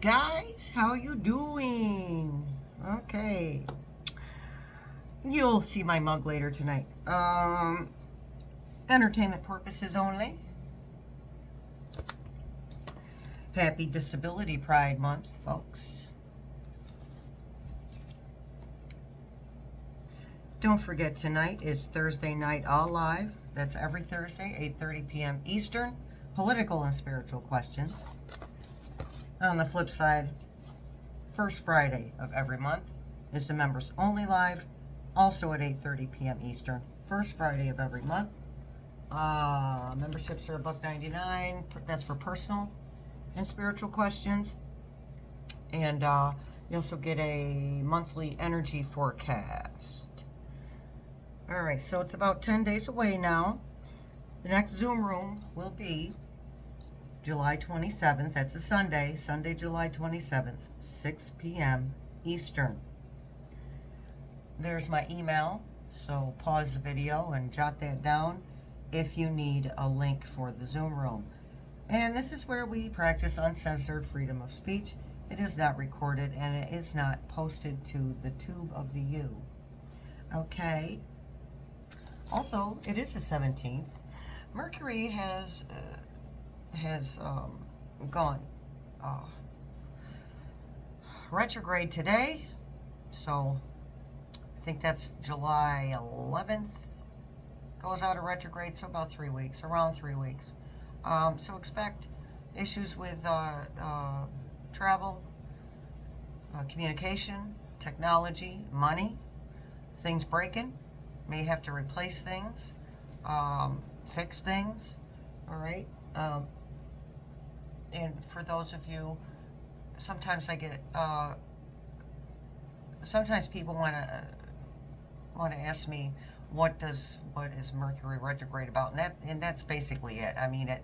guys. How you doing? Okay. You'll see my mug later tonight. Entertainment purposes only. Happy Disability Pride Month, folks. Don't forget, tonight is Thursday Night All Live. That's every Thursday, 8:30 p.m. Eastern. Political and spiritual questions. On the flip side, first Friday of every month is the Members Only Live, also at 8:30 p.m. Eastern. First Friday of every month. Memberships are $1.99. That's for personal and spiritual questions. And you also get a monthly energy forecast. All right, so it's about 10 days away now. The next Zoom room will be July 27th. That's a Sunday, July 27th, 6 p.m. Eastern. There's my email, so pause the video and jot that down if you need a link for the Zoom room. And this is where we practice uncensored freedom of speech. It is not recorded and it is not posted to the tube of the U. Okay. Also, it is the 17th. Mercury has gone retrograde today, so I think that's July 11th goes out of retrograde, so about 3 weeks, around 3 weeks. So expect issues with travel, communication, technology, money, things breaking. May have to replace things, fix things, all right? And for those of you, sometimes I get, sometimes people want to ask me, what is Mercury retrograde about? And that's basically it. I mean,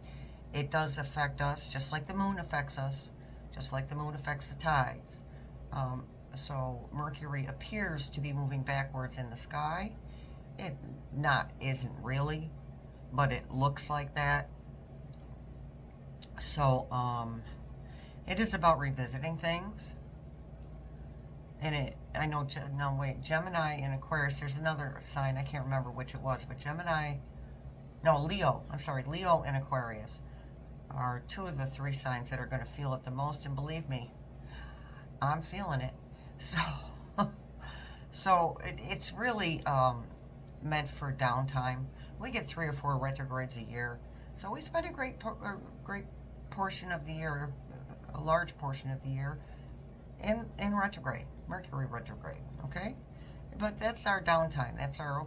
it does affect us, just like the moon affects us, just like the moon affects the tides. So Mercury appears to be moving backwards in the sky. It isn't really, but it looks like that. So it is about revisiting things. And I know, no wait, Gemini and Aquarius, there's another sign, I can't remember which it was, but Leo and Aquarius are two of the three signs that are going to feel it the most, and believe me, I'm feeling it. So it's really meant for downtime. We get 3 or 4 retrogrades a year, so we spend a great portion of the year, a large portion of the year, in retrograde, Mercury retrograde. Okay, but that's our downtime. That's our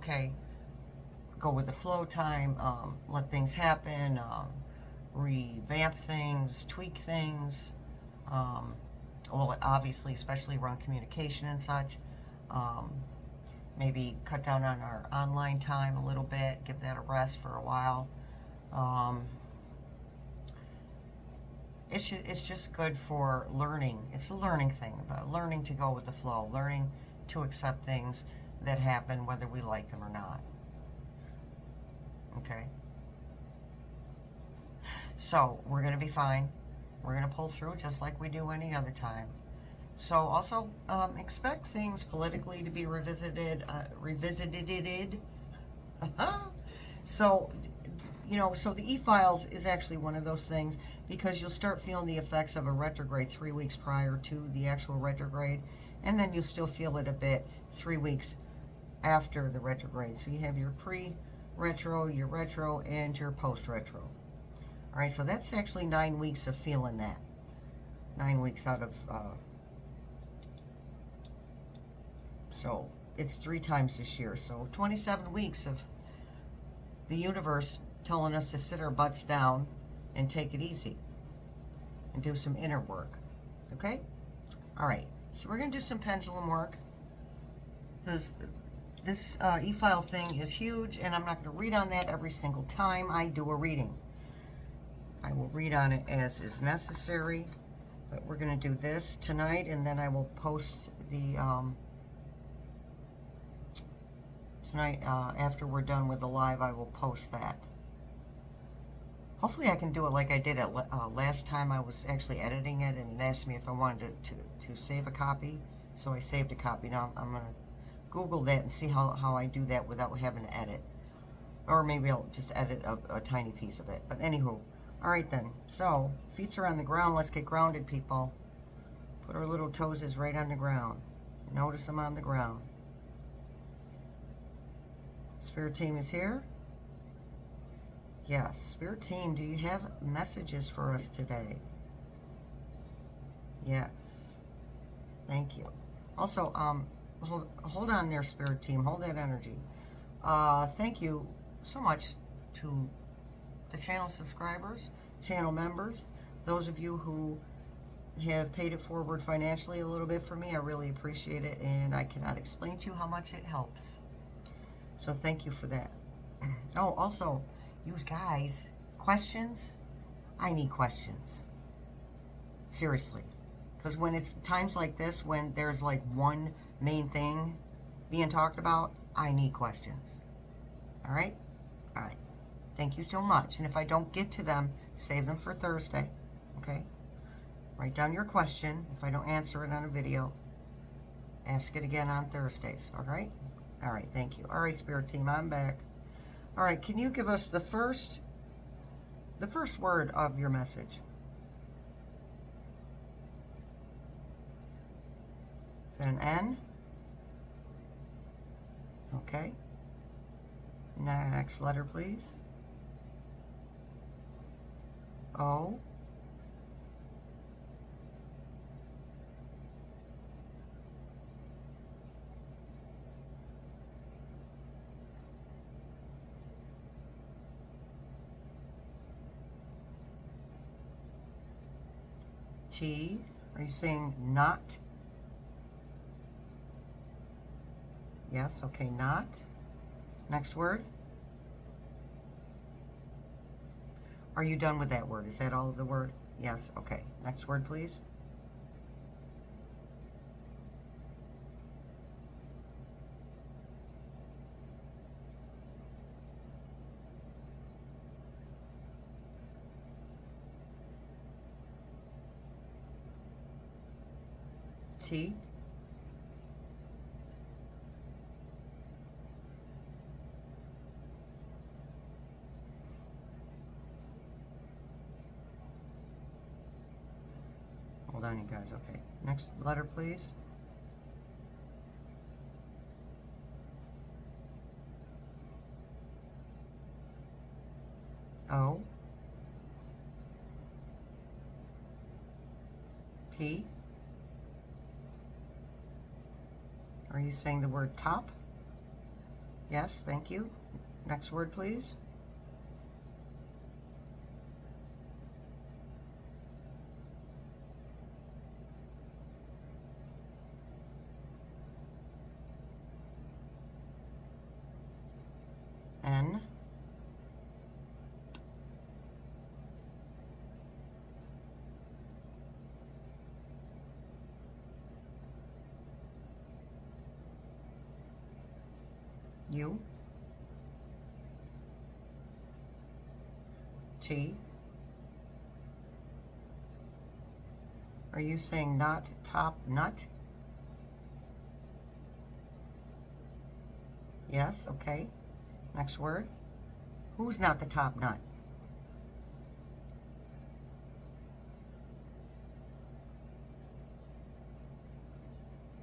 go with the flow time. Let things happen. Revamp things, tweak things. Well, obviously, especially around communication and such. Maybe cut down on our online time a little bit, give that a rest for a while. It's just good for learning. It's a learning thing, about learning to go with the flow, learning to accept things that happen whether we like them or not. Okay? So, we're going to be fine. We're going to pull through just like we do any other time. So also expect things politically to be revisited. So, so the e-files is actually one of those things, because you'll start feeling the effects of a retrograde 3 weeks prior to the actual retrograde, and then you'll still feel it a bit 3 weeks after the retrograde. So you have your pre-retro, your retro, and your post-retro. All right, so that's actually 9 weeks of feeling that. 9 weeks out of... So it's 3 times this year. So 27 weeks of the universe telling us to sit our butts down and take it easy and do some inner work. Okay? All right. So we're going to do some pendulum work, because this e-file thing is huge, and I'm not going to read on that every single time I do a reading. I will read on it as is necessary, but we're going to do this tonight, and then I will post the... Tonight, after we're done with the live, I will post that. Hopefully I can do it like I did it last time. I was actually editing it, and it asked me if I wanted to save a copy. So I saved a copy. Now I'm going to Google that and see how I do that without having to edit. Or maybe I'll just edit a tiny piece of it. But anywho, all right then. So, feet are on the ground. Let's get grounded, people. Put our little toes is right on the ground. Notice them on the ground. Spirit team is here. Yes, Spirit team, do you have messages for us today? Yes. Thank you. Also, hold on there, Spirit team. Hold that energy. Thank you so much to the channel subscribers, channel members, those of you who have paid it forward financially a little bit for me. I really appreciate it, and I cannot explain to you how much it helps. So thank you for that. Oh, also, you guys, questions? I need questions. Seriously. Because when it's times like this, when there's like one main thing being talked about, I need questions. All right? All right. Thank you so much. And if I don't get to them, save them for Thursday. Okay? Write down your question. If I don't answer it on a video, ask it again on Thursdays. All right? All right. Thank you. All right, Spirit team, I'm back. All right. Can you give us the first word of your message? Is that an N? Okay. Next letter, please. O. T. Are you saying not? Yes, okay, not. Next word. Are you done with that word? Is that all of the word? Yes, okay. Next word, please. T. Hold on, you guys. Okay. Next letter, please. O. P. Are you saying the word top? Yes, thank you. Next word, please. N. U. T. Are you saying not top nut? Yes, okay. Next word. Who's not the top nut?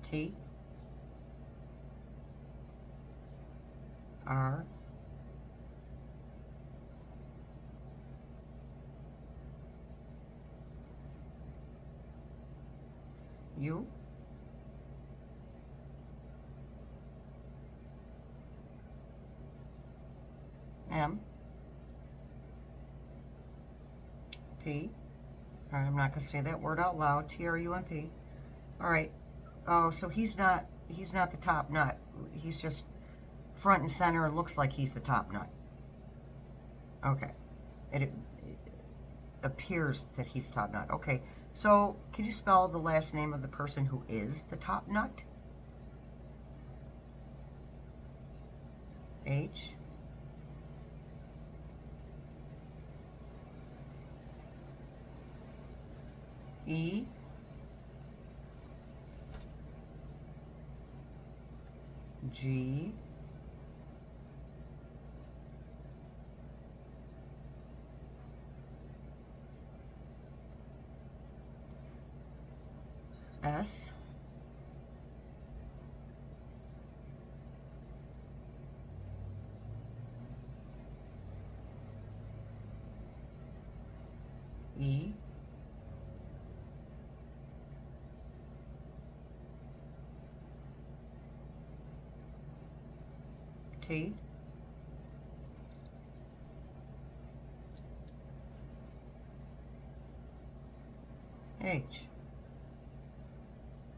T. R. U. M. P. All right, I'm not going to say that word out loud. T-R-U-M-P. All right. Oh, so he's not the top nut. He's just front and center and looks like he's the top nut. Okay. It appears that he's top nut. Okay. So, can you spell the last name of the person who is the top nut? H. E, G, S, E, T, H.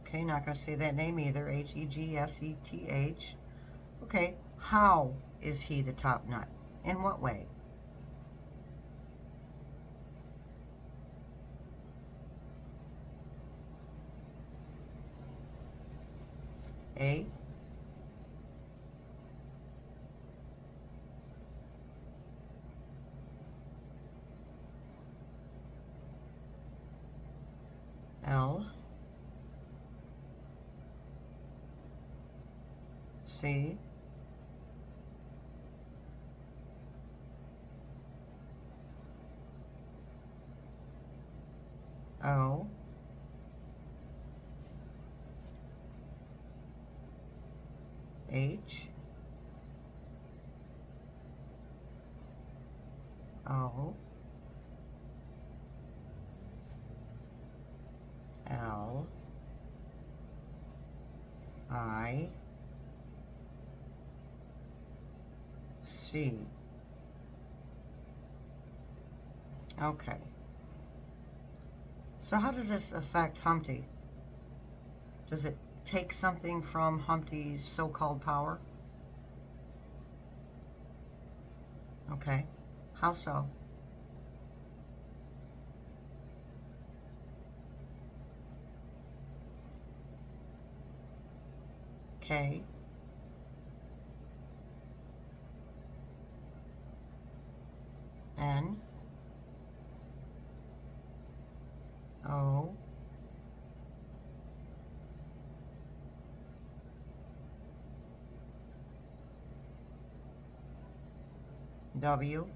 Okay, not going to say that name either. Hegseth. Okay, how is he the top nut? In what way? A, L, C, O, H, O, L, I, C. Okay. So how does this affect Humpty? Does it take something from Humpty's so-called power? Okay. How so? K, N, O, W,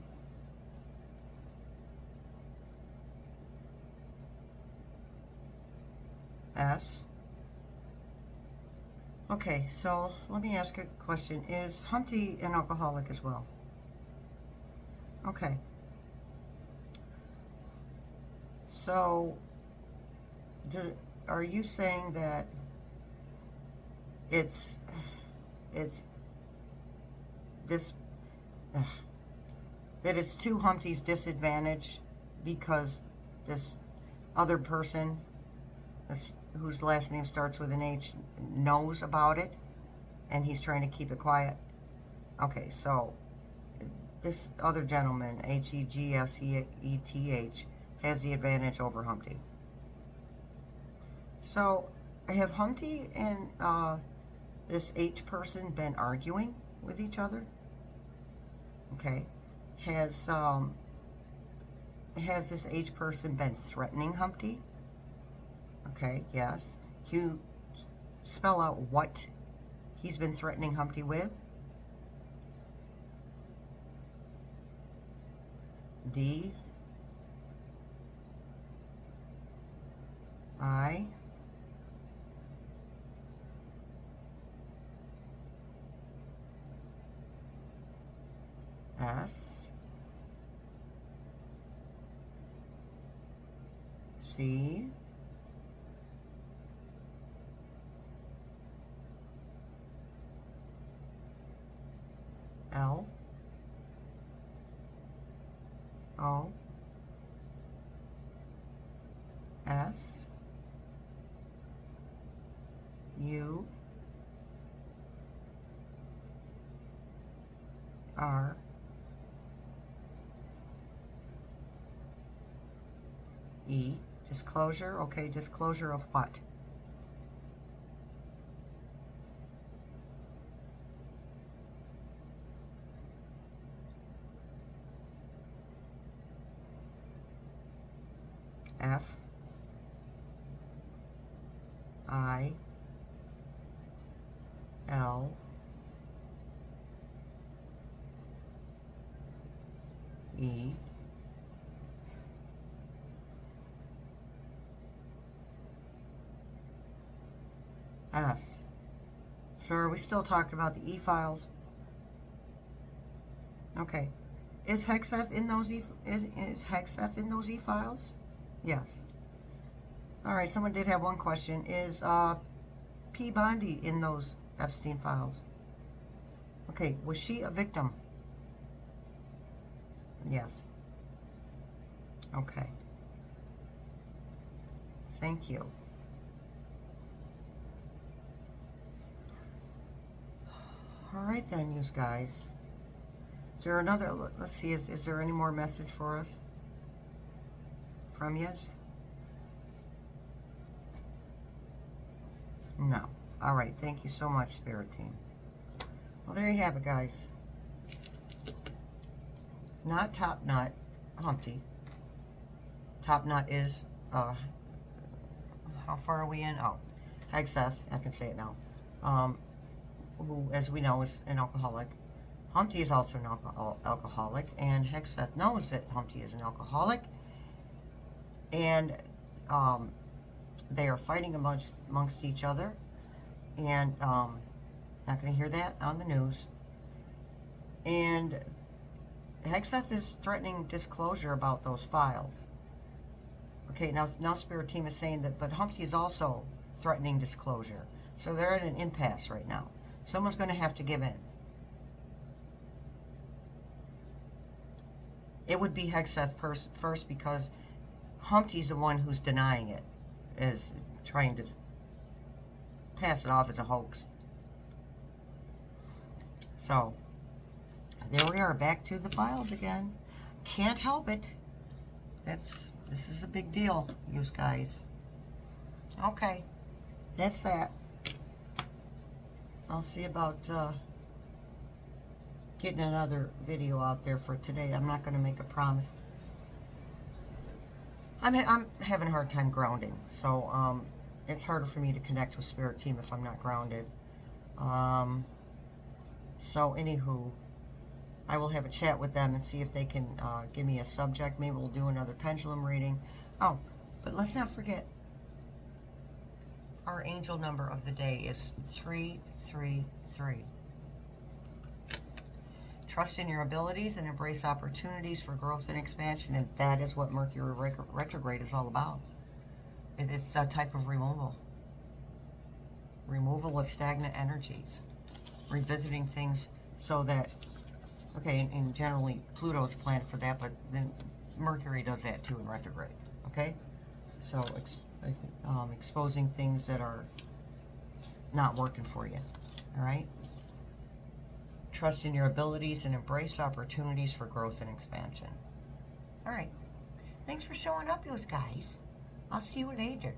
S. Okay, so let me ask a question. Is Humpty an alcoholic as well? Okay. So, are you saying that it's this that it's to Humpty's disadvantage because this other person, this whose last name starts with an H, knows about it and he's trying to keep it quiet? Okay, so this other gentleman, Hegseth, has the advantage over Humpty. So have Humpty and this H person been arguing with each other? Okay. Has this H person been threatening Humpty? Okay, yes. Can you spell out what he's been threatening Humpty with? D, I, S, C, L, O, S, U, R, E. Disclosure. Okay, disclosure of what? F, I L E S. So are we still talking about the E-files? Okay. Is Hexeth in those is Hexeth in those E-files? Yes. All right, someone did have one question. Is P. Bondi in those Epstein files? Okay, was she a victim? Yes. Okay. Thank you. All right then, you guys. Is there another, let's see, is there any more message for us from yous? No. All right, thank you so much, Spirit Team. Well, there you have it, guys. Not Top Nut, Humpty. Top Nut is, how far are we in? Oh, Hexeth, I can say it now. Who, as we know, is an alcoholic. Humpty is also an alcoholic, and Hexeth knows that Humpty is an alcoholic, and they are fighting amongst each other, and not going to hear that on the news. And Hexeth is threatening disclosure about those files. Okay, now Spirit Team is saying that, but Humpty is also threatening disclosure. So they're at an impasse right now. Someone's going to have to give in. It would be Hexeth first, because Humpty's the one who's denying it, is trying to pass it off as a hoax. So, there we are, back to the files again. Can't help it. This is a big deal, you guys. Okay, that's that. I'll see about getting another video out there for today. I'm not going to make a promise. I'm having a hard time grounding, so it's harder for me to connect with Spirit Team if I'm not grounded. So anywho, I will have a chat with them and see if they can give me a subject. Maybe we'll do another pendulum reading. Oh, but let's not forget, our angel number of the day is 333. Trust in your abilities and embrace opportunities for growth and expansion, and that is what Mercury retrograde is all about. It's a type of removal. Removal of stagnant energies. Revisiting things so that, okay, and generally Pluto's planned for that, but then Mercury does that too in retrograde, okay? So exposing things that are not working for you, all right? Trust in your abilities and embrace opportunities for growth and expansion. All right. Thanks for showing up, you guys. I'll see you later.